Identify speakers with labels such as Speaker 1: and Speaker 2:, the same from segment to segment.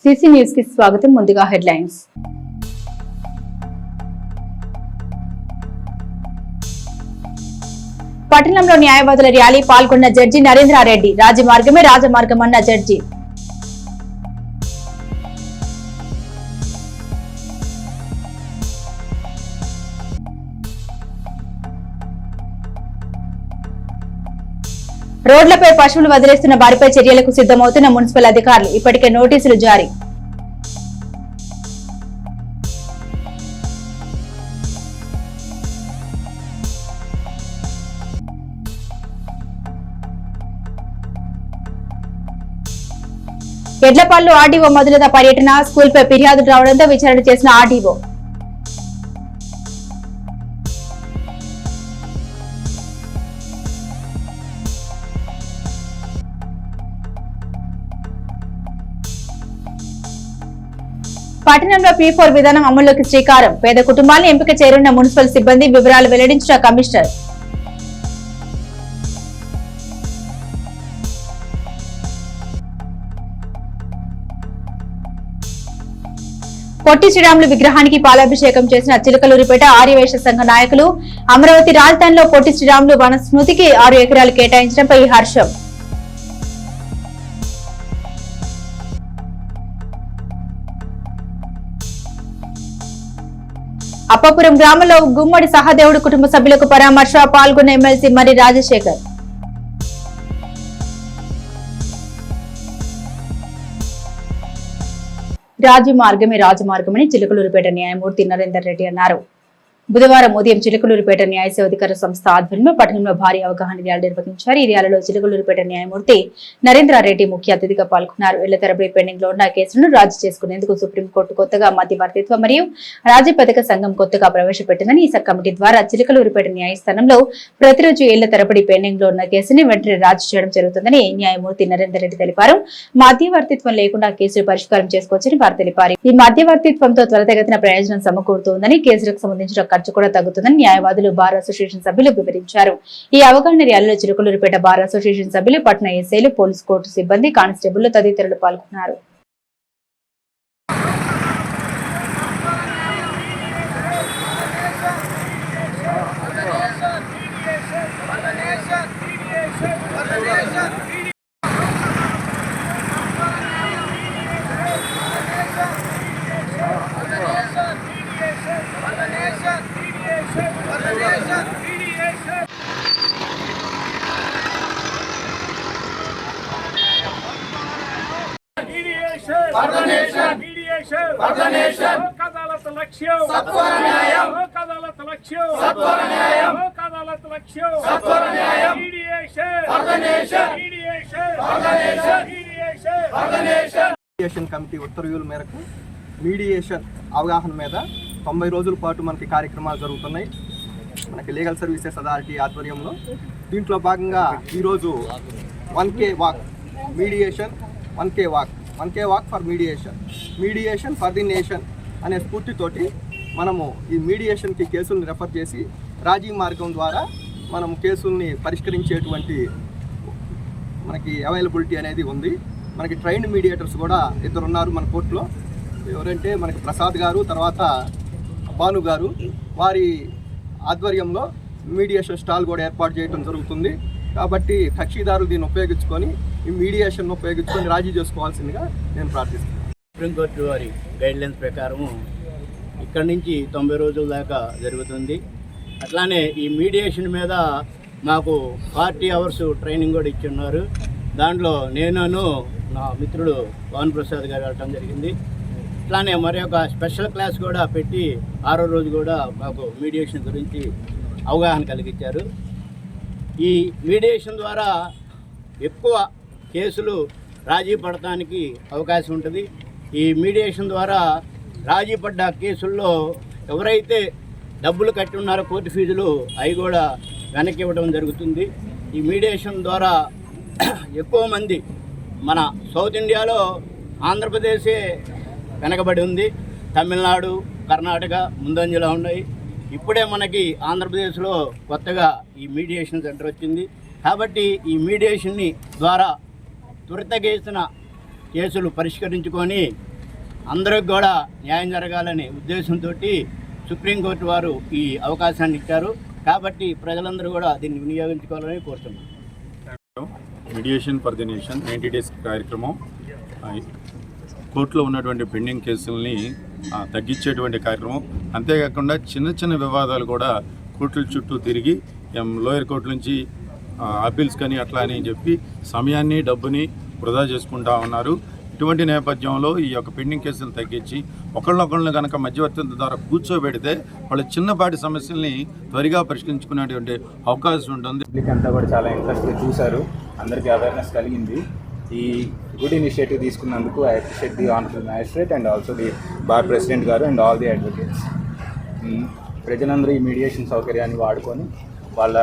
Speaker 1: CC news కి స్వాగతం. ముందుగా హెడ్లైన్స్. పట్టణంలో న్యాయవాదుల ర్యాలీ పాల్గొన్న జడ్జి నరేంద్రారెడ్డి. రాజమార్గమే రాజమార్గమన్న జడ్జి. రోడ్లపై పశువులు వదిలేస్తున్న వారిపై చర్యలకు సిద్ధమవుతున్న మున్సిపల్ అధికారులు. ఇప్పటికే నోటీసులు జారీ. ఎడ్లపాల్లో ఆర్డీఓ మధులత పర్యటన. స్కూల్పై ఫిర్యాదులు రావడంతో విచారణ చేసిన ఆర్డీఓ. పట్టణంలో P4 విధానం అమల్లోకి శ్రీకారం. పేద కుటుంబాలను ఎంపిక చేయనున్న మున్సిపల్ సిబ్బంది. వివరాలు వెల్లడించిన కమిషనర్. పొట్టి శ్రీరాములు విగ్రహానికి పాలాభిషేకం చేసిన చిలకలూరిపేట ఆర్యవైశ్య సంఘ నాయకులు. అమరావతి రాజధానిలో పొట్టి శ్రీరాములు వన స్మృతికి 6 ఎకరాలు కేటాయించడంపై హర్షం. అప్పాపురం గ్రామంలో గుమ్మడి సహదేవుడు కుటుంబ సభ్యులకు పరామర్శ. పాల్గొన్న ఎమ్మెల్సీ మరి రాజశేఖర్. రాజమార్గమే రాజమార్గమని చిలకలూరిపేట న్యాయమూర్తి నరేందర్ రెడ్డి అన్నారు. బుధవారం ఉదయం చిలకలూరిపేట న్యాయ సేవాధికార సంస్థ ఆధ్వర్యంలో పట్టణంలో భారీ అవగాహన ర్యాలీ నిర్వహించారు. ఈ ర్యాలీలో చిలకలూరిపేట న్యాయమూర్తి నరేంద్రారెడ్డి ముఖ్య అతిథిగా పాల్గొన్నారు. ఏళ్ల తరబడి పెండింగ్ లో ఉన్న కేసులను రాజీ చేసుకునేందుకు సుప్రీంకోర్టు కొత్తగా మధ్యవర్తిత్వ మరియు రాజీ పథక సంఘం కొత్తగా ప్రవేశపెట్టిందని ఈ కమిటీ ద్వారా చిలకలూరిపేట న్యాయస్థానంలో ప్రతిరోజు ఏళ్ల తరబడి పెండింగ్ లో ఉన్న కేసుని వెంటనే రాజీ చేయడం జరుగుతుందని న్యాయమూర్తి నరేందర్ రెడ్డి తెలిపారు. మధ్యవర్తిత్వం లేకుండా కేసులు పరిష్కారం చేసుకోవచ్చని వారు తెలిపారు. ఈ మధ్యవర్తిత్వంతో త్వరితగతిన ప్రయోజనం సమకూరుతుందని, కేసులకు సంబంధించిన ఖర్చు కూడా తగ్గుతుందని న్యాయవాదులు బార్ అసోసియేషన్ సభ్యులు వివరించారు. ఈ అవగాహన ర్యాలీలో చిలకలూరిపేట బార్ అసోసియేషన్ సభ్యులు, పట్టణ ఎస్ఐలు, పోలీస్ కోర్టు సిబ్బంది, కానిస్టేబుల్ తదితరులు పాల్గొన్నారు.
Speaker 2: మీడియేషన్ కమిటీ ఉత్తర్వుల మేరకు మీడియేషన్ అవగాహన మీద 90 రోజుల పాటు మనకి కార్యక్రమాలు జరుగుతున్నాయి. మనకి లీగల్ సర్వీసెస్ అథారిటీ ఆధ్వర్యంలో. దీంట్లో భాగంగా ఈరోజు 1K walk mediation, 1K walk for mediation for the nation అనే స్ఫూర్తితోటి మనము ఈ మీడియేషన్కి కేసుల్ని రెఫర్ చేసి రాజీ మార్గం ద్వారా మనం కేసుల్ని పరిష్కరించేటువంటి మనకి అవైలబిలిటీ అనేది ఉంది. మనకి ట్రైన్డ్ మీడియేటర్స్ కూడా 2 ఉన్నారు మన కోర్టులో. ఎవరంటే మనకి ప్రసాద్ గారు, తర్వాత భాను గారు. వారి ఆధ్వర్యంలో మీడియేషన్ స్టాల్ కూడా ఏర్పాటు చేయడం జరుగుతుంది. కాబట్టి కక్షిదారులు దీన్ని ఉపయోగించుకొని ఈ మీడియేషన్ ఉపయోగించుకొని రాజీ చేసుకోవాల్సిందిగా నేను ప్రార్థిస్తున్నాను.
Speaker 3: సుప్రీంకోర్టు వారి గైడ్లైన్స్ ప్రకారము ఇక్కడి నుంచి 90 రోజుల దాకా జరుగుతుంది. అట్లానే ఈ మీడియేషన్ మీద మాకు 40 అవర్స్ ట్రైనింగ్ కూడా ఇచ్చున్నారు. దాంట్లో నేను నా మిత్రుడు పవన్ ప్రసాద్ గారు వెళ్ళటం జరిగింది. అట్లానే మరి ఒక స్పెషల్ క్లాస్ కూడా పెట్టి 6వ రోజు కూడా మాకు మీడియేషన్ గురించి అవగాహన కలిగించారు. ఈ మీడియేషన్ ద్వారా ఎక్కువ కేసులు రాజీ పడటానికి అవకాశం ఉంటుంది. ఈ మీడియేషన్ ద్వారా రాజీ పడ్డ కేసుల్లో ఎవరైతే డబ్బులు కట్టి ఉన్నారో కోర్టు ఫీజులు అవి కూడా వెనక్కి ఇవ్వడం జరుగుతుంది. ఈ మీడియేషన్ ద్వారా ఎక్కువ మంది మన సౌత్ ఇండియాలో ఆంధ్రప్రదేశే వెనకబడి ఉంది. తమిళనాడు, కర్ణాటక ముందంజలో ఉన్నాయి. ఇప్పుడే మనకి ఆంధ్రప్రదేశ్లో కొత్తగా ఈ మీడియేషన్ సెంటర్ వచ్చింది. కాబట్టి ఈ మీడియేషన్ని ద్వారా త్వరితగతిన కేసులు పరిష్కరించుకొని అందరికి కూడా న్యాయం జరగాలనే ఉద్దేశంతో సుప్రీంకోర్టు వారు ఈ అవకాశాన్ని ఇచ్చారు. కాబట్టి ప్రజలందరూ కూడా దీన్ని వినియోగించుకోవాలని కోరుతున్నాం.
Speaker 4: Mediation for the nation 90 days కార్యక్రమం కోర్టులో ఉన్నటువంటి పెండింగ్ కేసుల్ని తగ్గించేటువంటి కార్యక్రమం. అంతేకాకుండా చిన్న చిన్న వివాదాలు కూడా కోర్టుల చుట్టూ తిరిగి లోయర్ కోర్టు నుంచి అప్పీల్స్ కానీ అట్లా అని చెప్పి సమయాన్ని డబ్బుని వృధా చేసుకుంటా ఉన్నారు. ఇటువంటి నేపథ్యంలో ఈ యొక్క పెండింగ్ కేసులను తగ్గించి ఒకళ్ళొకళ్ళని కనుక మధ్యవర్తుల ద్వారా కూర్చోబెడితే వాళ్ళ చిన్నపాటి సమస్యల్ని త్వరగా పరిష్కరించుకునేటువంటి అవకాశం ఉంటుంది.
Speaker 5: పబ్లిక్ అంతా కూడా చాలా ఇంట్రెస్ట్గా చూశారు, అందరికీ అవేర్నెస్ కలిగింది. ఈ గుడ్ ఇనిషియేటివ్ తీసుకున్నందుకు I appreciate the honourable magistrate and also the bar president గారు అండ్ ఆల్ ది అడ్వకేట్స్. ప్రజలందరూ ఈ మీడియేషన్ సౌకర్యాన్ని వాడుకొని వాళ్ళ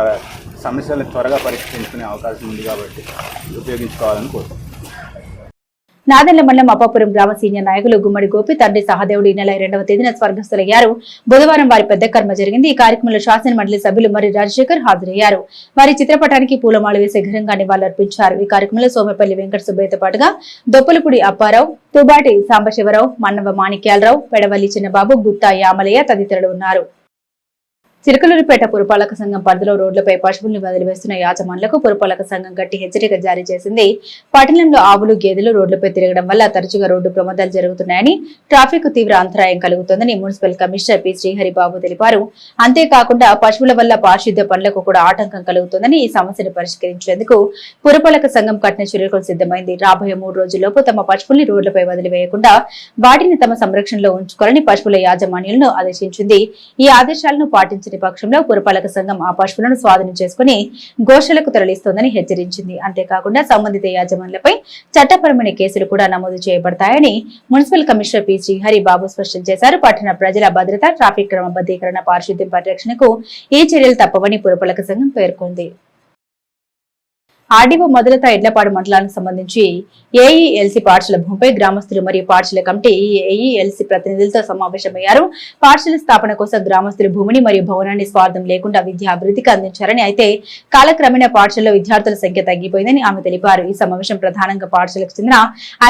Speaker 5: సమస్యలను త్వరగా పరిష్కరించుకునే అవకాశం ఉంది కాబట్టి ఉపయోగించుకోవాలని కోరుతున్నాను.
Speaker 1: నాదెండ్ల మండలం అప్పాపురం గ్రామ సీనియర్ నాయకులు గుమ్మడి గోపి తండ్రి సహదేవుడు ఈ నెల 2వ తేదీన స్వర్గస్థులయ్యారు. బుధవారం వారి పెద్ద కర్మ జరిగింది. ఈ కార్యక్రమంలో శాసన మండలి సభ్యులు మరి రాజశేఖర్ హాజరయ్యారు. వారి చిత్రపటానికి పూలమాల వేసి ఘనంగా నివాళులర్పించారు. ఈ కార్యక్రమంలో సోమపల్లి వెంకట సుబ్బయ్యతో పాటుగా దొప్పలపూడి అప్పారావు, తుబాటి సాంబశివరావు, మన్నవ మాణిక్యాలరావు, పెడవల్లి చిన్నబాబు, గుత్తా యామలయ్య తదితరులు ఉన్నారు. చిలకలూరిపేట పురపాలక సంఘం పరిధిలో రోడ్లపై పశువులను వదిలివేస్తున్న యాజమానులకు పురపాలక సంఘం గట్టి హెచ్చరిక జారీ చేసింది. పట్టణంలో ఆవులు, గేదెలు రోడ్లపై తిరగడం వల్ల తరచుగా రోడ్డు ప్రమాదాలు జరుగుతున్నాయని, ట్రాఫిక్ తీవ్ర అంతరాయం కలుగుతోందని మున్సిపల్ కమిషనర్ పి శ్రీహరిబాబు తెలిపారు. అంతేకాకుండా పశువుల వల్ల పారిశుద్ధ్య పనులకు కూడా ఆటంకం కలుగుతోందని, ఈ సమస్యను పరిష్కరించేందుకు పురపాలక సంఘం కఠిన చర్యలకు సిద్ధమైంది. రాబోయే 3 రోజుల్లోపు తమ పశువుల్ని రోడ్లపై వదిలివేయకుండా వాటిని తమ సంరక్షణలో ఉంచుకోవాలని పశువుల యాజమాన్యులను ఆదేశించింది. ఈ ఆదేశాలను పాటించిన పక్షంలో పురపాలక సంఘం ఆ పశువులను స్వాధీనం చేసుకుని గోశాలకు తరలిస్తోందని హెచ్చరించింది. అంతేకాకుండా సంబంధిత యాజమాన్యులపై చట్టపరమైన కేసులు కూడా నమోదు చేయబడతాయని మున్సిపల్ కమిషనర్ పి శ్రీహరి బాబు స్పష్టం చేశారు. పట్టణ ప్రజల భద్రత, ట్రాఫిక్ క్రమబద్దీకరణ, పారిశుద్ధ్యం పరిరక్షణకు ఈ చర్యలు తప్పవని పురపాలక సంఘం పేర్కొంది. ఆర్డీఓ మొదలత ఎడ్లపాడు మండలానికి సంబంధించి ఏఈఎల్సీ పాఠశాల భూమిపై గ్రామస్తులు మరియు పాఠశాల కమిటీ ఏఈఎల్సీ ప్రతినిధులతో సమావేశమయ్యారు. పాఠశాల స్థాపన కోసం గ్రామస్తులు భూమిని మరియు భవనాన్ని స్వార్థం లేకుండా విద్యా అభివృద్ధికి అందించారని, అయితే కాలక్రమేణా పాఠశాలలో విద్యార్థుల సంఖ్య తగ్గిపోయిందని ఆమె తెలిపారు. ఈ సమావేశం ప్రధానంగా పాఠశాలకు చెందిన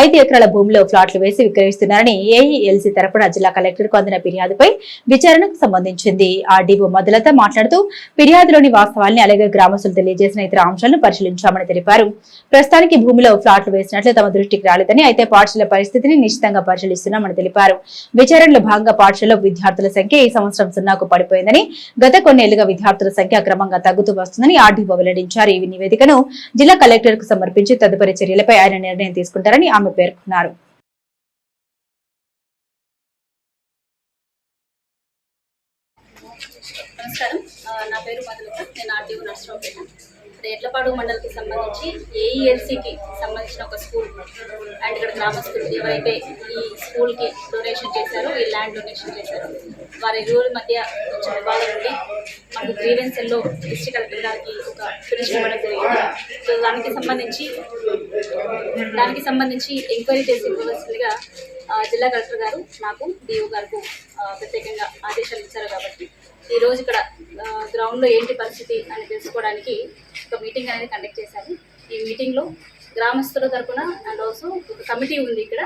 Speaker 1: 5 ఎకరాల భూమిలో ఫ్లాట్లు వేసి విక్రయిస్తున్నారని ఏఈఎల్సీ తరపున జిల్లా కలెక్టర్ కు అందిన ఫిర్యాదుపై విచారణకు సంబంధించింది. ఆర్డీఓ మొదలత మాట్లాడుతూ ఫిర్యాదులోని వాస్తవాల్ని అలాగే గ్రామస్తులు తెలియజేసిన ఇతర అంశాలను పరిశీలించారు తెలిపారు. ప్రస్తుతానికి భూమిలో ఫ్లాట్లు వేసినట్లు తమ దృష్టికి రాలేదని, అయితే పాఠశాల పరిస్థితిని నిశ్చితంగా పరిశీలిస్తున్నామని తెలిపారు. విచారణలో భాగంగా పాఠశాలలో విద్యార్థుల సంఖ్య ఈ సంవత్సరం 0కు పడిపోయిందని, గత కొన్నేళ్లుగా విద్యార్థుల సంఖ్య క్రమంగా తగ్గుతూ వస్తుందని ఆర్డీఓ వెల్లడించారు. ఈ నివేదికను జిల్లా కలెక్టర్ కు సమర్పించి తదుపరి చర్యలపై ఆయన నిర్ణయం తీసుకుంటారని ఆమె పేర్కొన్నారు.
Speaker 6: నమస్కారం, నా పేరు మధులత. నేను ఆర్డీఓ నర్సరావుపేట. ఎడ్లపాడు మండలికి సంబంధించి ఏఈఎల్సీకి సంబంధించిన ఒక స్కూల్ అండ్ ఇక్కడ గ్రామస్తులు ఎవరైతే ఈ స్కూల్కి డొనేషన్ చేశారో, ఈ ల్యాండ్ డొనేషన్ చేశారో, వారి ఇరువురి మధ్య కొంచెం వివాదం ఉండి మనకు గ్రీవెన్స్లో డిస్ట్రిక్ట్ కలెక్టర్ గారికి ఒక పిటిషన్ ఇవ్వడం జరిగింది. సో దానికి సంబంధించి ఎంక్వైరీ చేసి ఇవ్వవలసిందిగా జిల్లా కలెక్టర్ గారు నాకు డిఓ గారికి ప్రత్యేకంగా ఆదేశాలు ఇచ్చారు. కాబట్టి ఈరోజు ఇక్కడ గ్రౌండ్లో ఏంటి పరిస్థితి అని తెలుసుకోవడానికి ఒక మీటింగ్ అనేది కండక్ట్ చేశారు. ఈ మీటింగ్లో గ్రామస్తుల తరఫున అండ్ ఆల్సో ఒక కమిటీ ఉంది ఇక్కడ,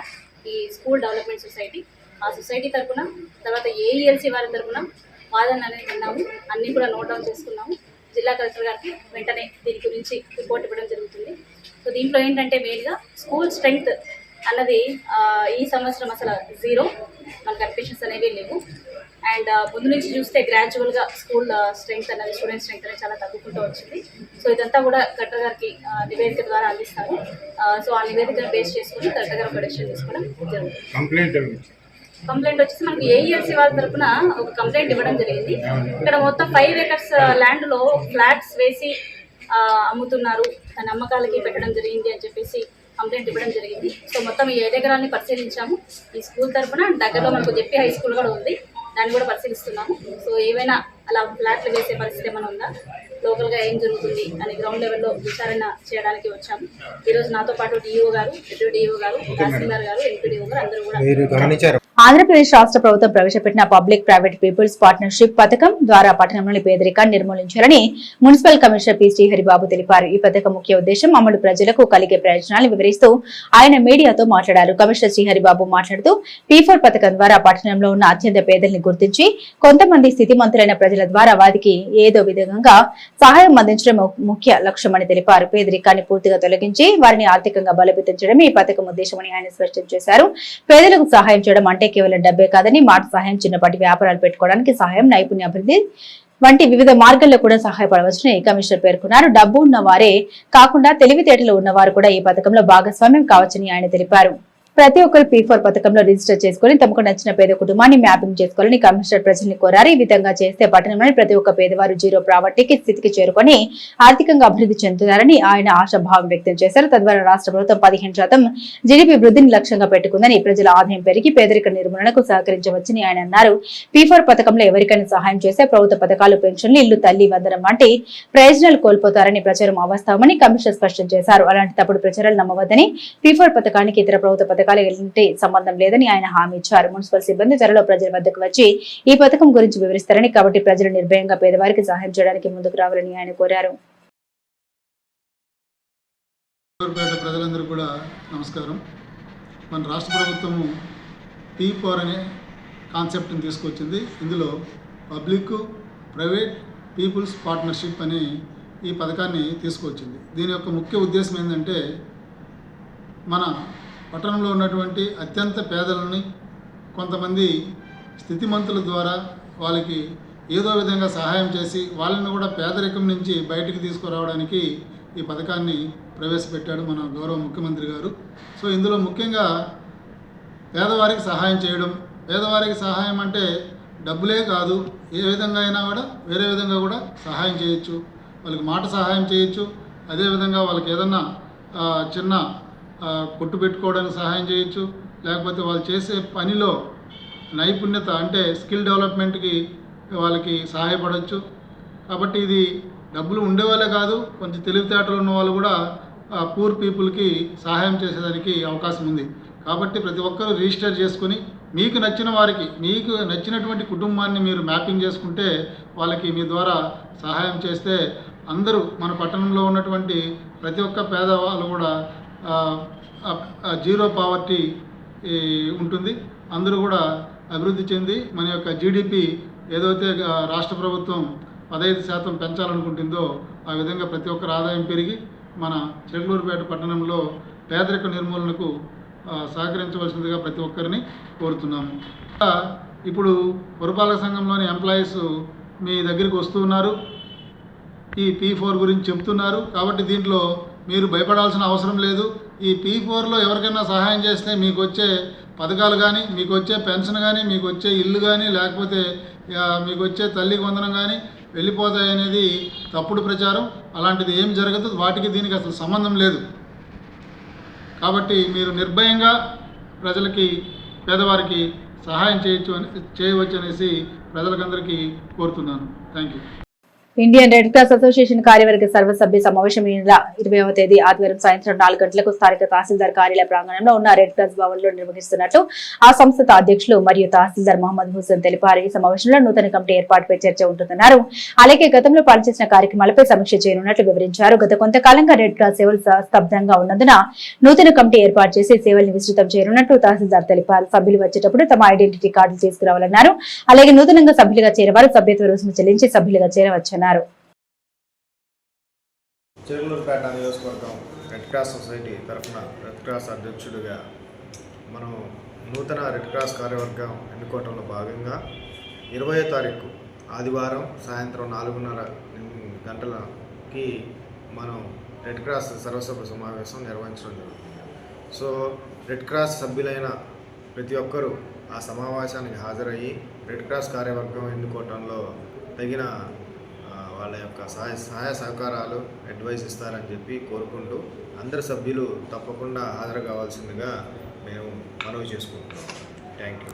Speaker 6: ఈ స్కూల్ డెవలప్మెంట్ సొసైటీ, ఆ సొసైటీ తరఫున, తర్వాత ఏఈఎల్సీ వారి తరఫున వాదన అనేది విన్నాము. అన్నీ కూడా నోట్ డౌన్ చేసుకున్నాము. జిల్లా కలెక్టర్ గారికి వెంటనే దీని గురించి రిపోర్ట్ ఇవ్వడం జరుగుతుంది. సో దీంట్లో ఏంటంటే మెయిన్గా స్కూల్ స్ట్రెంగ్త్ అన్నది ఈ సంవత్సరం అసలు 0, మనకు అప్లికేషన్స్ అనేవి లేవు. అండ్ ముందు నుంచి చూస్తే గ్రాడ్యువల్గా స్కూల్ స్ట్రెంగ్త్ అనేది, స్టూడెంట్ స్ట్రెంగ్త్ అనేది చాలా తగ్గుకుంటూ వచ్చింది. సో ఇదంతా కూడా కలెక్టర్ గారికి నివేదిక ద్వారా అందిస్తారు. సో ఆ నివేదికను బేస్ చేసుకుని కలెక్టర్ గారు ఒక డెసిషన్ తీసుకోవడం జరుగుతుంది. కంప్లైంట్ వచ్చేసి మనకు ఏఈఎల్సీ వాళ్ళ తరఫున ఒక కంప్లైంట్ ఇవ్వడం జరిగింది. ఇక్కడ మొత్తం 5 ఎకర్స్ ల్యాండ్లో ఫ్లాట్స్ వేసి అమ్ముతున్నారు, దాని అమ్మకాలకి పెట్టడం జరిగింది అని చెప్పేసి కంప్లైంట్ ఇవ్వడం జరిగింది. సో మొత్తం ఈ 7 ఎకరాలని పరిశీలించాము ఈ స్కూల్ తరఫున. దగ్గరలో మనకు జెపీ హై స్కూల్ కూడా ఉంది, దాన్ని కూడా పరిశీలిస్తున్నాము. సో ఏవైనా అలా ఫ్లాట్లు వేసే పరిస్థితి ఏమైనా ఉందా, లోకల్గా ఏం జరుగుతుంది అని గ్రౌండ్ లెవెల్లో విచారణ చేయడానికి వచ్చాము. ఈరోజు నాతో పాటు డిఓ గారు, డిప్యూటీ డిఓ గారు, తహసీల్దార్ గారు, ఎంపీడీఓ గారు అందరూ కూడా
Speaker 1: ఆంధ్రప్రదేశ్ రాష్ట్ర ప్రభుత్వం ప్రవేశపెట్టిన పబ్లిక్ ప్రైవేట్ పీపుల్స్ పార్ట్నర్షిప్ పథకం ద్వారా పట్టణంలోని పేదరికాన్ని నిర్మూలించాలని మున్సిపల్ కమిషనర్ పి శ్రీహరిబాబు తెలిపారు. ఈ పథకం ముఖ్య ఉద్దేశం అమలు ప్రజలకు కలిగే ప్రయోజనాలను వివరిస్తూ ఆయన మీడియాతో మాట్లాడారు. కమిషనర్ శ్రీహరిబాబు మాట్లాడుతూ P4 పథకం ద్వారా పట్టణంలో ఉన్న అత్యంత పేదల్ని గుర్తించి కొంతమంది స్థితిమంతులైన ప్రజల ద్వారా వారికి ఏదో విధంగా సహాయం అందించడం ముఖ్య లక్ష్యమని తెలిపారు. పేదరికాన్ని పూర్తిగా తొలగించి వారిని ఆర్థికంగా బలోపేతం చేయడం ఈ పథకం ఉద్దేశమని ఆయన స్పష్టం చేశారు. పేదలకు సహాయం చేయడం అంటే కేవలం డబ్బే కాదని మాట సహాయం, చిన్నపాటి వ్యాపారాలు పెట్టుకోవడానికి సహాయం, నైపుణ్య అభివృద్ధి వంటి వివిధ మార్గాల్లో కూడా సహాయపడవచ్చని కమిషనర్ పేర్కొన్నారు. డబ్బు ఉన్నవారే కాకుండా తెలివితేటలు ఉన్నవారు కూడా ఈ పథకంలో భాగస్వామ్యం కావచ్చని ఆయన తెలిపారు. ప్రతి ఒక్కరు P4 పథకంలో రిజిస్టర్ చేసుకుని తమకు నచ్చిన పేద కుటుంబాన్ని మ్యాపింగ్ చేసుకోవాలని కమిషనర్ ప్రజల్ని కోరారు. ఈ విధంగా చేస్తే పట్టణంలోని ప్రతి ఒక్క పేదవారు జీరో ప్రావర్టీకి స్థితికి చేరుకొని ఆర్థికంగా అభివృద్ధి చెందుతారని ఆయన ఆశాభావం వ్యక్తం చేశారు. తద్వారా రాష్ట్ర ప్రభుత్వం 15% జీడీపీ వృద్ధిని లక్ష్యంగా పెట్టుకుందని, ప్రజల ఆదాయం పెరిగి పేదరిక నిర్మూలనకు సహకరించవచ్చని ఆయన అన్నారు. P4 పథకంలో ఎవరికైనా సహాయం చేస్తే ప్రభుత్వ పథకాలు, పెన్షన్లు, ఇల్లు, తల్లి వందనం వంటి ప్రయోజనాలు కోల్పోతారని ప్రచారం అవాస్తవమని కమిషనర్ స్పష్టం చేశారు. అలాంటి తప్పుడు ప్రచారాలు నమ్మవద్దని, P4 పథకానికి ఇతర ప్రభుత్వ పథకాలు ఎలాంటి సంబంధం లేదని ఆయన హామీ ఇచ్చారు. మున్సిపల్ సిబ్బంది త్వరలో ప్రజల వద్దకు వచ్చి ఈ పథకం గురించి వివరిస్తారని, కాబట్టి ప్రజలు నిర్భయంగా పేదవారికి సహాయం చేయడానికి ముందుకు రావాలని ఆయన కోరారు.
Speaker 7: ప్రజలందరూ కూడా నమస్కారం. మన రాష్ట్ర ప్రభుత్వము P4 అనే కాన్సెప్ట్ని తీసుకొచ్చింది. ఇందులో పబ్లిక్ ప్రైవేట్ పీపుల్స్ పార్ట్నర్షిప్ అనే ఈ పథకాన్ని తీసుకొచ్చింది. దీని యొక్క ముఖ్య ఉద్దేశం ఏంటంటే, మన పట్టణంలో ఉన్నటువంటి అత్యంత పేదలని కొంతమంది స్థితిమంతుల ద్వారా వాళ్ళకి ఏదో విధంగా సహాయం చేసి వాళ్ళని కూడా పేదరికం నుంచి బయటికి తీసుకురావడానికి ఈ పథకాన్ని ప్రవేశపెట్టాడు మన గౌరవ ముఖ్యమంత్రి గారు. సో ఇందులో ముఖ్యంగా పేదవారికి సహాయం చేయడం. పేదవారికి సహాయం అంటే డబ్బులే కాదు, ఏ విధంగా అయినా కూడా వేరే విధంగా కూడా సహాయం చేయొచ్చు. వాళ్ళకి మాట సహాయం చేయొచ్చు. అదేవిధంగా వాళ్ళకి ఏదన్నా చిన్న కొట్టు పెట్టుకోవడానికి సహాయం చేయొచ్చు. లేకపోతే వాళ్ళు చేసే పనిలో నైపుణ్యత అంటే స్కిల్ డెవలప్మెంట్కి వాళ్ళకి సహాయపడవచ్చు. కాబట్టి ఇది డబ్బులు ఉండేవాళ్ళే కాదు, కొంచెం తెలివితేటలు ఉన్న వాళ్ళు కూడా పూర్ పీపుల్కి సహాయం చేసేదానికి అవకాశం ఉంది. కాబట్టి ప్రతి ఒక్కరూ రిజిస్టర్ చేసుకొని మీకు నచ్చిన వారికి, మీకు నచ్చినటువంటి కుటుంబాన్ని మీరు మ్యాపింగ్ చేసుకుంటే వాళ్ళకి మీ ద్వారా సహాయం చేస్తే అందరూ మన పట్టణంలో ఉన్నటువంటి ప్రతి ఒక్క పేదవాళ్ళు కూడా జీరో పావర్టీ ఉంటుంది. అందరూ కూడా అభివృద్ధి చెంది మన యొక్క జీడిపి ఏదైతే రాష్ట్ర ప్రభుత్వం 15% పెంచాలనుకుంటుందో ఆ విధంగా ప్రతి ఒక్కరు ఆదాయం పెరిగి మన చిలకలూరుపేట పట్టణంలో పేదరిక నిర్మూలనకు సహకరించవలసిందిగా ప్రతి ఒక్కరిని కోరుతున్నాము. ఇప్పుడు పురపాలక సంఘంలోని ఎంప్లాయీస్ మీ దగ్గరికి వస్తూ ఉన్నారు, ఈ P4 గురించి చెప్తున్నారు. కాబట్టి దీంట్లో మీరు భయపడాల్సిన అవసరం లేదు. ఈ P4లో ఎవరికైనా సహాయం చేస్తే మీకు వచ్చే పథకాలు కానీ, మీకు వచ్చే పెన్షన్ కానీ, మీకు వచ్చే ఇల్లు కానీ, లేకపోతే మీకు వచ్చే తల్లికి వందనం కానీ వెళ్ళిపోతాయి అనేది తప్పుడు ప్రచారం. అలాంటిది ఏం జరగదు. వాటికి దీనికి అసలు సంబంధం లేదు. కాబట్టి మీరు నిర్భయంగా ప్రజలకి, పేదవారికి సహాయం చేయవచ్చు అనేసి ప్రజలకందరికీ కోరుతున్నాను. Thank you.
Speaker 1: Indian red cross association కార్యవర్గ సర్వసభ్య సమావేశం ఈ నెల 20వ తేదీ ఆదివారం సాయంత్రం 4 గంటలకు స్థానిక తహసీల్దార్ కార్యాలయ ప్రాంగణంలో ఉన్న రెడ్ క్రాస్ భవన్ లో నిర్వహిస్తున్నట్లు ఆ సంస్థ అధ్యక్షులు మరియు తహసీల్దార్ మహమ్మద్ హుసేన్ తెలిపారు. ఈ సమావేశంలో నూతన కమిటీ ఏర్పాటుపై చర్చ ఉంటుందన్నారు. అలాగే గతంలో పనిచేసిన కార్యక్రమాలపై సమీక్ష చేయనున్నట్లు వివరించారు. గత కొంతకాలంగా రెడ్ క్రాస్ సేవలు స్తబ్దంగా ఉన్నందున నూతన కమిటీ ఏర్పాటు చేసి సేవల్ని విస్తృతం చేయనున్నట్లు తహసీల్దార్ తెలిపారు. సభ్యులు వచ్చేటప్పుడు తమ ఐడెంటిటీ కార్డులు తీసుకురావాలన్నారు. అలాగే నూతనంగా సభ్యులుగా చేరేవారు సభ్యత్వ రుసుము చెల్లించి సభ్యులుగా చేరవచ్చన్నారు.
Speaker 8: చిలకలూరుపేట నియోజకవర్గం రెడ్ క్రాస్ సొసైటీ తరఫున రెడ్ క్రాస్ అధ్యక్షుడిగా మనం నూతన రెడ్ క్రాస్ కార్యవర్గం ఎన్నుకోవటంలో భాగంగా 20వ తారీఖు ఆదివారం సాయంత్రం 4:30 గంటలకి మనం రెడ్ క్రాస్ సర్వసభ్య సమావేశం నిర్వహించడం జరుగుతుంది. సో రెడ్ క్రాస్ సభ్యులైన ప్రతి ఒక్కరూ ఆ సమావేశానికి హాజరయ్యి రెడ్ క్రాస్ కార్యవర్గం ఎన్నుకోవటంలో తగిన వాళ్ళ యొక్క సహాయ సహకారాలు అడ్వైస్ ఇస్తారని చెప్పి కోరుకుంటూ అందరు సభ్యులు తప్పకుండా హాజరు కావాల్సిందిగా మేము మనవి చేసుకుంటున్నాం. Thank you.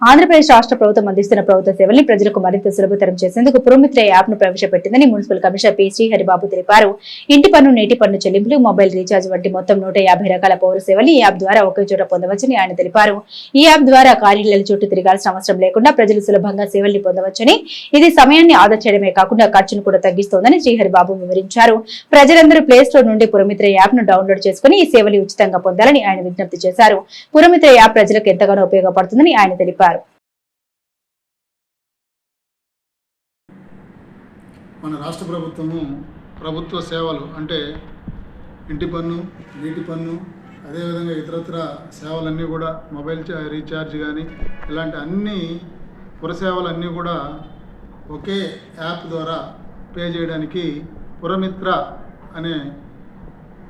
Speaker 1: ఆంధ్రప్రదేశ్ రాష్ట్ర ప్రభుత్వం అందిస్తున్న ప్రభుత్వ సేవల్ని ప్రజలకు మరింత సులభతరం చేసేందుకు పురమిత్ర యాప్ ను ప్రవేశపెట్టిందని మున్సిపల్ కమిషనర్ పి శ్రీహరిబాబు తెలిపారు. ఇంటి పన్ను, నీటి పన్ను చెల్లింపులు, మొబైల్ రీఛార్జ్ వంటి మొత్తం 150 రకాల పౌర సేవల్ని ఈ యాప్ ద్వారా ఒకే చోట పొందవచ్చని ఆయన తెలిపారు. ఈ యాప్ ద్వారా కార్యాలయాల చుట్టూ తిరగాల్సిన అవసరం లేకుండా ప్రజలు సులభంగా సేవల్ని పొందవచ్చని, ఇది సమయాన్ని ఆదా చేయడమే కాకుండా ఖర్చును కూడా తగ్గిస్తోందని శ్రీహరిబాబు వివరించారు. ప్రజలందరూ ప్లే స్టోర్ నుండి పురమిత్ర యాప్ ను డౌన్లోడ్ చేసుకుని ఈ సేవలు ఉచితంగా పొందాలని ఆయన విజ్ఞప్తి చేశారు. పురమిత్ర యాప్ ప్రజలకు ఎంతగానో ఉపయోగపడుతుందని ఆయన తెలిపారు.
Speaker 7: మన రాష్ట్ర ప్రభుత్వము ప్రభుత్వ సేవలు అంటే ఇంటి పన్ను, నీటి పన్ను, అదేవిధంగా ఇతరత్ర సేవలన్నీ కూడా మొబైల్ రీఛార్జ్ కానీ ఇలాంటి అన్ని పురసేవలన్నీ కూడా ఒకే యాప్ ద్వారా పే చేయడానికి పురమిత్ర అనే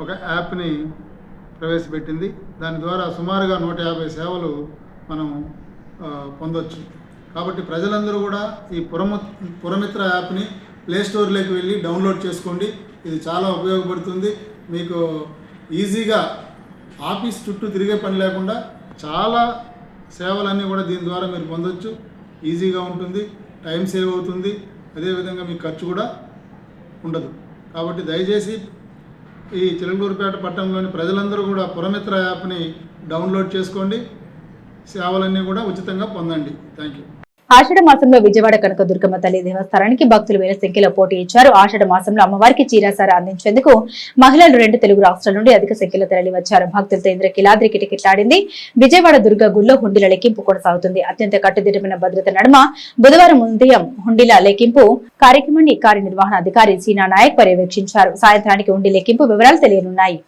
Speaker 7: ఒక యాప్ని ప్రవేశపెట్టింది. దాని ద్వారా సుమారుగా 150 సేవలు మనం పొందొచ్చు. కాబట్టి ప్రజలందరూ కూడా ఈ పురమిత్ర యాప్ని ప్లే స్టోర్లోకి వెళ్ళి డౌన్లోడ్ చేసుకోండి. ఇది చాలా ఉపయోగపడుతుంది. మీకు ఈజీగా ఆఫీస్ చుట్టూ తిరిగే పని లేకుండా చాలా సేవలన్నీ కూడా దీని ద్వారా మీరు పొందొచ్చు. ఈజీగా ఉంటుంది, టైం సేవ్ అవుతుంది, అదేవిధంగా మీ ఖర్చు కూడా ఉండదు. కాబట్టి దయచేసి ఈ చిలకలూరుపేట పట్టణంలోని ప్రజలందరూ కూడా పురమిత్ర యాప్ని డౌన్లోడ్ చేసుకోండి. సేవలన్నీ కూడా ఉచితంగా పొందండి. Thank you.
Speaker 1: ఆషాఢ మాసంలో విజయవాడ కనకదుర్గమ్మ తల్లి దేవస్థానానికి భక్తులు వేల సంఖ్యలో పోటీ ఇచ్చారు. ఆషాఢ మాసంలో అమ్మవారికి చీరాసార అందించేందుకు మహిళలు 2 తెలుగు రాష్ట్రాల నుండి అధిక సంఖ్యలో తరలివచ్చారు. భక్తులతో ఇంద్రకీలాద్రి కిటకిట్లాడింది. విజయవాడ దుర్గ గుడిలో హుండీల లెక్కింపు కొనసాగుతుంది. అత్యంత కట్టుదిట్టమైన భద్రత నడుమ బుధవారం ఉదయం హుండీల లెక్కింపు కార్యక్రమాన్ని కార్యనిర్వహణ అధికారి సీనా నాయక్ పర్యవేక్షించారు. సాయంత్రానికి హుండీ లెక్కింపు వివరాలు తెలియనున్నాయి.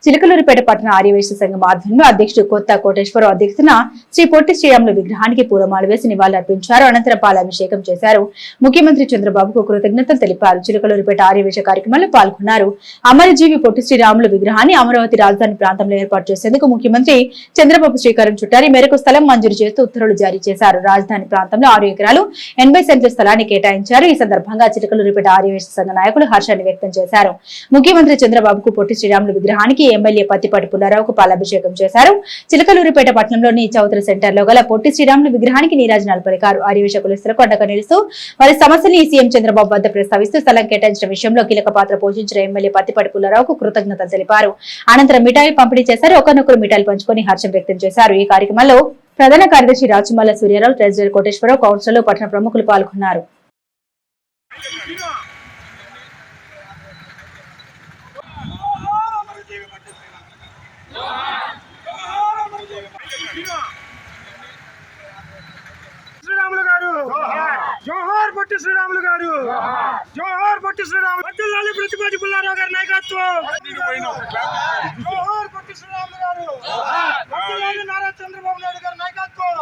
Speaker 1: చిలకలూరిపేట పట్టణ ఆర్యవైశ్య సంఘం ఆధ్వర్యంలో అధ్యక్షుడు కొత్త కోటేశ్వరరావు అధ్యక్షతన శ్రీ పొట్టి శ్రీరాములు విగ్రహానికి పూలమాల వేసి నివాళులర్పించారు. అనంతరం పాలాభిషేకం చేశారు. ముఖ్యమంత్రి చంద్రబాబుకు కృతజ్ఞతలు తెలిపారు. చిలకలూరిపేట ఆర్యవైశ్య కార్యక్రమంలో పాల్గొన్నారు. అమరజీవి పొట్టి శ్రీరాములు విగ్రహాన్ని అమరావతి రాజధాని ప్రాంతంలో ఏర్పాటు చేసేందుకు ముఖ్యమంత్రి చంద్రబాబు శ్రీకారం చుట్టారు. ఈ మేరకు స్థలం మంజూరు చేస్తూ ఉత్తర్వులు జారీ చేశారు. రాజధాని ప్రాంతంలో 6 ఎకరాలు 80 సెంట్ల స్థలాన్ని కేటాయించారు. ఈ సందర్భంగా చిలకలూరిపేట ఆర్యవైశ్య సంఘ నాయకులు హర్షాన్ని వ్యక్తం చేశారు. ముఖ్యమంత్రి చంద్రబాబుకు పొట్టి శ్రీరాములు విగ్రహానికి ఎమ్మెల్యే పత్తిపాటి పుల్లారావుకు పాలాభిషేకం చేశారు. చిలకలూరిపేట పట్టణంలోని చౌదరి సెంటర్ లో గల పొట్టి శ్రీరాములు విగ్రహానికి నీరాజనాలు పలికారు. ఆర్యవైశ్య కులస్తులకు అండగా నిలుస్తూ వారి సమస్యని సీఎం చంద్రబాబు వద్ద ప్రస్తావిస్తూ స్థలం కేటాయించిన విషయంలో కీలక పాత్ర పోషించిన ఎమ్మెల్యే పత్తిపాటి పుల్లారావుకు కృతజ్ఞతలు తెలిపారు. అనంతరం మిఠాయిలు పంపిణీ చేశారు. ఒకరినొకరు మిఠాయిలు పంచుకొని హర్షం వ్యక్తం చేశారు. ఈ కార్యక్రమంలో ప్రధాన కార్యదర్శి రాచుమల్ల సూర్యారావు, ట్రెజరర్ కోటేశ్వరరావు, కౌన్సిలర్లు, పట్టణ ప్రముఖులు పాల్గొన్నారు.
Speaker 9: జోహార్ పొట్టి శ్రీరాములు గారు, జోహార్ పొట్టి శ్రీరాములు, వర్ధిల్లాలి ప్రతిపాటి పుల్లారావు గారి నాయకత్వం, జోహార్ పొట్టి శ్రీరాములు గారు, వర్ధిల్లాలి నారా చంద్రబాబు నాయుడు గారి నాయకత్వం,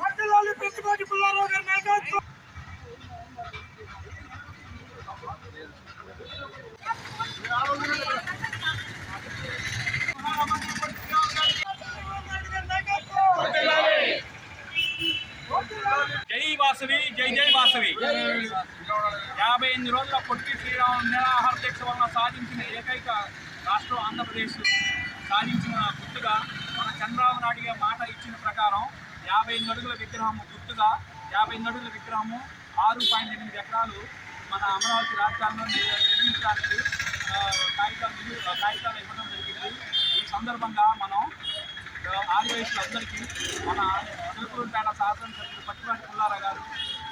Speaker 9: వర్ధిల్లాలి ప్రతిపాటి పుల్లారావు గారి నాయకత్వం.
Speaker 10: జై వాసవి, జై జై వాసవి. 58 రోజుల పొట్టి శ్రీరాములు నిరాహార దీక్ష వలన సాధించిన ఏకైక రాష్ట్రం ఆంధ్రప్రదేశ్. సాధించిన గుర్తుగా మన చంద్రబాబు నాయుడు గారు మాట ఇచ్చిన ప్రకారం 58 అడుగుల విగ్రహము గుర్తుగా 58 అడుగుల విగ్రహము 6.8 ఎకరాలు మన అమరావతి రాజధానిలో నిర్మించడానికి కాగితాలు ఇవ్వడం జరిగింది. ఈ సందర్భంగా మనం ఆర్యవైశ్యులందరికీ మన చిలకలూరుపేట శాసనసభ్యులు పత్తిపాటి పుల్లారావు గారు,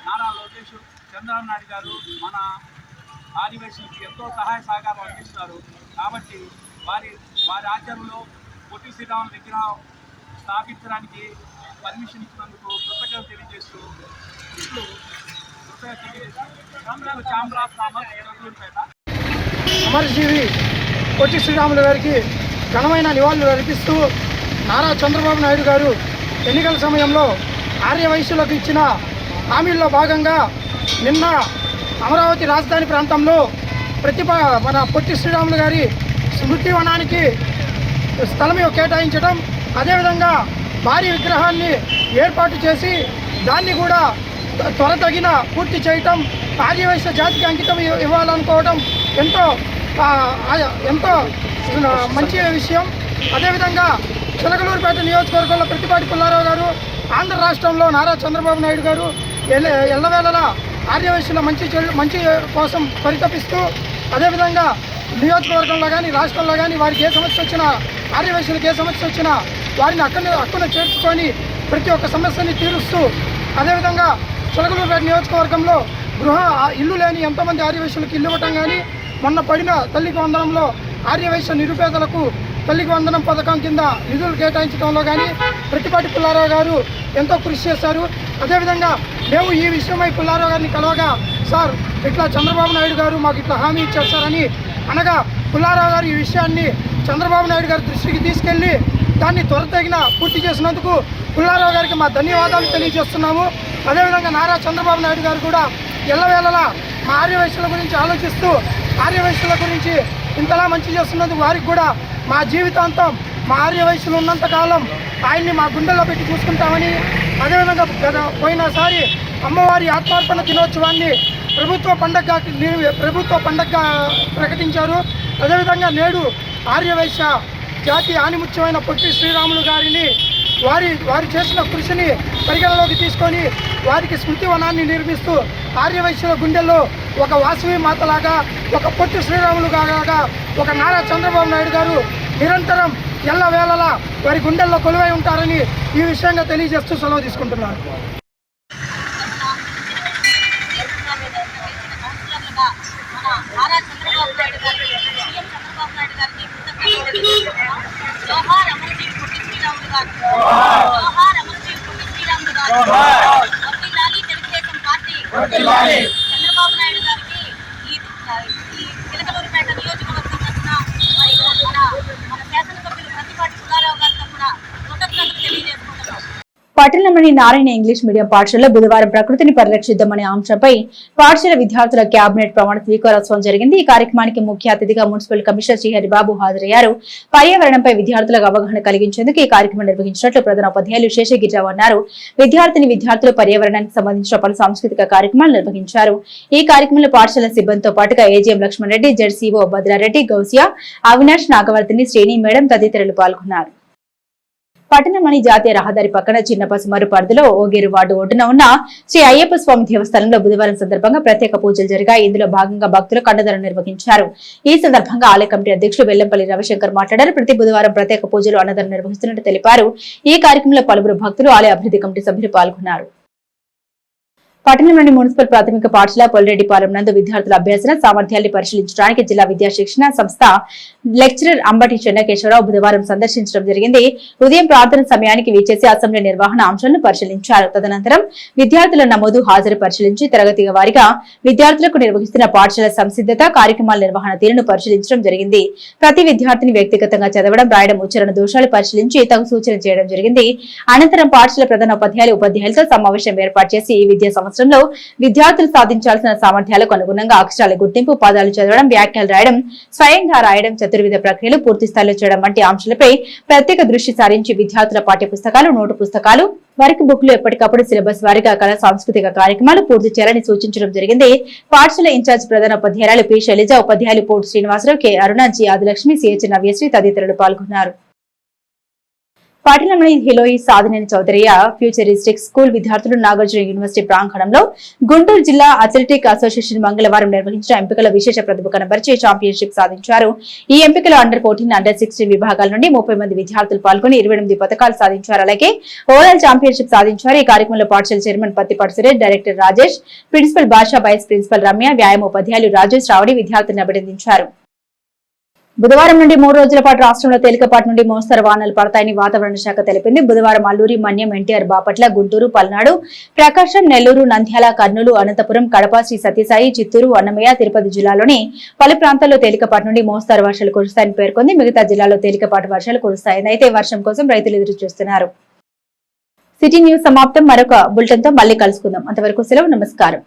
Speaker 10: నారా లోకేష్, చంద్రబాబు నాయుడు గారు మన ఆర్యవైశ్యులకి ఎంతో సహాయ సహకారం అందిస్తున్నారు. కాబట్టి వారి ఆచరణలో పొట్టి శ్రీరాములు విగ్రహం స్థాపించడానికి పర్మిషన్ ఇచ్చినందుకు కృతజ్ఞతలు తెలియజేస్తూ
Speaker 9: అమరజీవి పొట్టి శ్రీరాములు గారికి ఘనమైన నివాళులు అర్పిస్తూ నారా చంద్రబాబు నాయుడు గారు ఎన్నికల సమయంలో ఆర్యవైశ్యులకు ఇచ్చిన హామీల్లో భాగంగా నిన్న అమరావతి రాజధాని ప్రాంతంలో మన పొట్టి శ్రీరాములు గారి స్మృతి వనానికి స్థలం కేటాయించడం, అదేవిధంగా భారీ విగ్రహాన్ని ఏర్పాటు చేసి దాన్ని కూడా త్వరతగిన పూర్తి చేయటం, ఆర్యవైశ్య జాతికి అంకితం ఇవ్వాలనుకోవడం ఎంతో మంచి విషయం. అదేవిధంగా చిలకలూరుపేట నియోజకవర్గంలో ప్రతిపాటి పుల్లారావు గారు, ఆంధ్ర రాష్ట్రంలో నారా చంద్రబాబు నాయుడు గారు ఎల్లవేళలా ఆర్యవైశ్యుల మంచి కోసం పరితపిస్తూ, అదేవిధంగా నియోజకవర్గంలో కానీ రాష్ట్రంలో కానీ వారికి ఏ సమస్య వచ్చినా, ఆర్యవైశ్యులకు ఏ సమస్య వచ్చినా వారిని అక్కన చేర్చుకొని ప్రతి ఒక్క సమస్యని తీరుస్తూ, అదేవిధంగా చిలకలూరుపేట నియోజకవర్గంలో ఇల్లు లేని ఎంతోమంది ఆర్యవైశ్యులకు ఇల్లు ఇవ్వటం కానీ, మొన్న పడిన తల్లికి వందనంలో ఆర్యవైశ్య నిరుపేదలకు తల్లికి వందనం పథకం కింద నిధులు కేటాయించడంలో కానీ ప్రతిపాటి పుల్లారావు గారు ఎంతో కృషి చేశారు. అదేవిధంగా మేము ఈ విషయమై పుల్లారావు గారిని కలవగా, సార్ ఇట్లా చంద్రబాబు నాయుడు గారు మాకు ఇట్లా హామీ ఇచ్చారు సార్ అని అనగా, పుల్లారావు గారు ఈ విషయాన్ని చంద్రబాబు నాయుడు గారి దృష్టికి తీసుకెళ్లి దాన్ని త్వరితగిన పూర్తి చేసినందుకు పుల్లారావు గారికి మా ధన్యవాదాలు తెలియజేస్తున్నాము. అదేవిధంగా నారా చంద్రబాబు నాయుడు గారు కూడా ఎల్లవేళలా మా ఆర్యవైశ్యుల గురించి ఆలోచిస్తూ, ఆర్యవైశ్యుల గురించి ఇంతలా మంచి చేస్తున్నందుకు వారికి కూడా మా జీవితాంతం మా ఆర్యవైశ్యులు ఉన్నంతకాలం ఆయన్ని మా గుండెల్లో పెట్టి చూసుకుంటామని, అదేవిధంగా పోయినసారి అమ్మవారి ఆత్మార్పణ దినోత్సవాన్ని ప్రభుత్వ పండగగా ప్రకటించారు. అదేవిధంగా నేడు ఆర్యవైశ్య జాతి ఆనిముత్యమైన పొట్టి శ్రీరాములు గారిని వారి చేసిన కృషిని పరిగణలోకి తీసుకొని వారికి స్మృతి వనాన్ని నిర్మిస్తూ ఆర్యవైశ్యుల గుండెల్లో ఒక వాసవి మాతలాగా, ఒక పొట్టి శ్రీరాములు గాగా ఒక నారా చంద్రబాబు నాయుడు గారు నిరంతరం ఎల్లవేళలా వారి గుండెల్లో కొలువై ఉంటారని ఈ విషయంగా తెలియజేస్తూ సెలవు తీసుకుంటున్నాను.
Speaker 6: చంద్రబాబు నాయుడు గారికి ఈ చిలకలూరుపేట నియోజకవర్గం తరఫున మన శాసనసభ్యులు ప్రతిపాటి పుల్లారావు గారి తరఫున కృతజ్ఞతలు తెలియజేసుకుంటున్నాం.
Speaker 1: పట్టణంలోని నారాయణ ఇంగ్లీష్ మీడియం పాఠశాలలో బుధవారం ప్రకృతిని పరిరక్షిద్దామనే అంశంపై పాఠశాల విద్యార్థుల కేబినెట్ ప్రమాణ స్వీకారోత్సవం జరిగింది. ఈ కార్యక్రమానికి ముఖ్య అతిథిగా మున్సిపల్ కమిషనర్ శ్రీహరిబాబు హాజరయ్యారు. పర్యావరణంపై విద్యార్థులకు అవగాహన కలిగించేందుకు ఈ కార్యక్రమం నిర్వహించినట్లు ప్రధాన ఉపాధ్యాయులు శేషగిరిరావు అన్నారు. విద్యార్థులు పర్యావరణానికి సంబంధించిన పలు సాంస్కృతిక కార్యక్రమాలు నిర్వహించారు. ఈ కార్యక్రమంలో పాఠశాల సిబ్బందితో పాటుగా ఏజీఎం లక్ష్మణ్ రెడ్డి, జెడ్సీఓ భద్రారెడ్డి, గౌసియా, అవినాష్, నాగవర్తిని, శ్రేణి మేడం తదితరులు పాల్గొన్నారు. పట్టణంలోని జాతీయ రహదారి పక్కన చిన్న పసుమరు పరిధిలో ఓగేరు వార్డు ఒడ్డున ఉన్న శ్రీ అయ్యప్ప స్వామి దేవస్థానంలో బుధవారం సందర్భంగా ప్రత్యేక పూజలు జరిగాయి. ఇందులో భాగంగా భక్తులు కన్నదనం నిర్వహించారు. ఈ సందర్భంగా ఆలయ కమిటీ అధ్యక్షుడు వెల్లంపల్లి రవిశంకర్ మాట్లాడారు. ప్రతి బుధవారం ప్రత్యేక పూజలు అన్నదానం నిర్వహిస్తున్నట్టు తెలిపారు. ఈ కార్యక్రమంలో పలువురు భక్తులు, ఆలయ అభివృద్ధి కమిటీ సభ్యులు పాల్గొన్నారు. పట్టణంలోని మున్సిపల్ ప్రాథమిక పాఠశాల పొల్రెడ్డిపాలెం నందు విద్యార్థుల అభ్యసన సామర్థ్యాన్ని పరిశీలించడానికి జిల్లా విద్యా శిక్షణ సంస్థ లెక్చరర్ అంబటి చెన్నకేశ్వరరావు బుధవారం సందర్శించడం జరిగింది. ఉదయం ప్రార్థన సమయానికి వీచేసి అసెంబ్లీ నిర్వహణ అంశాలను పరిశీలించారు. తదనంతరం విద్యార్థుల నమోదు, హాజరు పరిశీలించి తరగతి వారీగా విద్యార్థులకు నిర్వహిస్తున్న పాఠశాల సంసిద్ధత, కార్యక్రమాల నిర్వహణ తీరును పరిశీలించడం జరిగింది. ప్రతి విద్యార్థిని వ్యక్తిగతంగా చదవడం, రాయడం, ఉచ్చారణ దోషాలు పరిశీలించి తగు సూచన చేయడం జరిగింది. అనంతరం పాఠశాల ప్రధాన ఉపాధ్యాయులతో సమావేశం ఏర్పాటు చేసి ఈ విద్యా సంవత్సరంలో విద్యార్థులు సాధించాల్సిన సామర్థ్యాలకు అనుగుణంగా అక్షరాల గుర్తింపు, పదాలు చదవడం, వ్యాఖ్యలు రాయడం, స్వయంగా రాయడం, చతుర్విధ ప్రక్రియలు పూర్తి స్థాయిలో చేయడం వంటి అంశాలపై ప్రత్యేక దృష్టి సారించి విద్యార్థుల పాఠ్య పుస్తకాలు, నోటు పుస్తకాలు, వర్క్ బుక్లు ఎప్పటికప్పుడు సిలబస్ వారీగా కళా సాంస్కృతిక కార్యక్రమాలు పూర్తి చేయాలని సూచించడం జరిగింది. పాఠశాల ఇన్ఛార్జ్ ప్రధాన ఉపాధ్యాయులు పి శైలజ, ఉపాధ్యాయులు పోటు శ్రీనివాసరావు, కె అరుణ, జి ఆదిలక్ష్మి, సిహెచ్ నవ్యశ్రీ తదితరులు పాల్గొన్నారు. పట్టణంలోని హిలోయి సాధనేని చౌదరియా ఫ్యూచరిస్టిక్ స్కూల్ విద్యార్థులు నాగార్జున యూనివర్సిటీ ప్రాంగణంలో గుంటూరు జిల్లా అథ్లెటిక్ అసోసియేషన్ మంగళవారం నిర్వహించిన ఎంపికల విశేష ప్రతిభ కనబరిచి ఛాంపియన్షిప్ సాధించారు. ఈ ఎంపికలో అండర్ 14, అండర్ 16 విభాగాల నుండి 30 మంది విద్యార్థులు పాల్గొని 28 పథకాలు సాధించారు. అలాగే ఓవరాల్ ఛాంపియన్షిప్ సాధించారు. ఈ కార్యక్రమంలో పాఠశాల chairman Pattipati Suresh, director Rajesh, principal Basha, vice principal Ramya, వ్యాయామ ఉపాధ్యాయులు రాజు, శ్రావణి విద్యార్థులను అభినందించారు. బుధవారం నుండి 3 రోజుల పాటు రాష్ట్రంలో తేలికపాటి నుండి మోస్తరు వానలు పడతాయని వాతావరణ శాఖ తెలిపింది. బుధవారం అల్లూరి, మన్యం, ఎన్టీఆర్, బాపట్ల, గుంటూరు, పల్నాడు, ప్రకాశం, నెల్లూరు, నంద్యాల, కర్నూలు, అనంతపురం, కడప, శ్రీ సత్యసాయి, చిత్తూరు, అన్నమయ్య, తిరుపతి జిల్లాలోని పలు ప్రాంతాల్లో తేలికపాటి నుండి మోస్తరు వర్షాలు కురుస్తాయని పేర్కొంది. మిగతా జిల్లాల్లో తేలికపాటి వర్షాలు కురుస్తాయని, అయితే వర్షం కోసం రైతులు ఎదురు చూస్తున్నారు. సిటీ న్యూస్ సమాప్తం. మరొక బులెటిన్ తో మళ్ళీ కలుసుకుందాం. అంతవరకు సెలవు. నమస్కారం.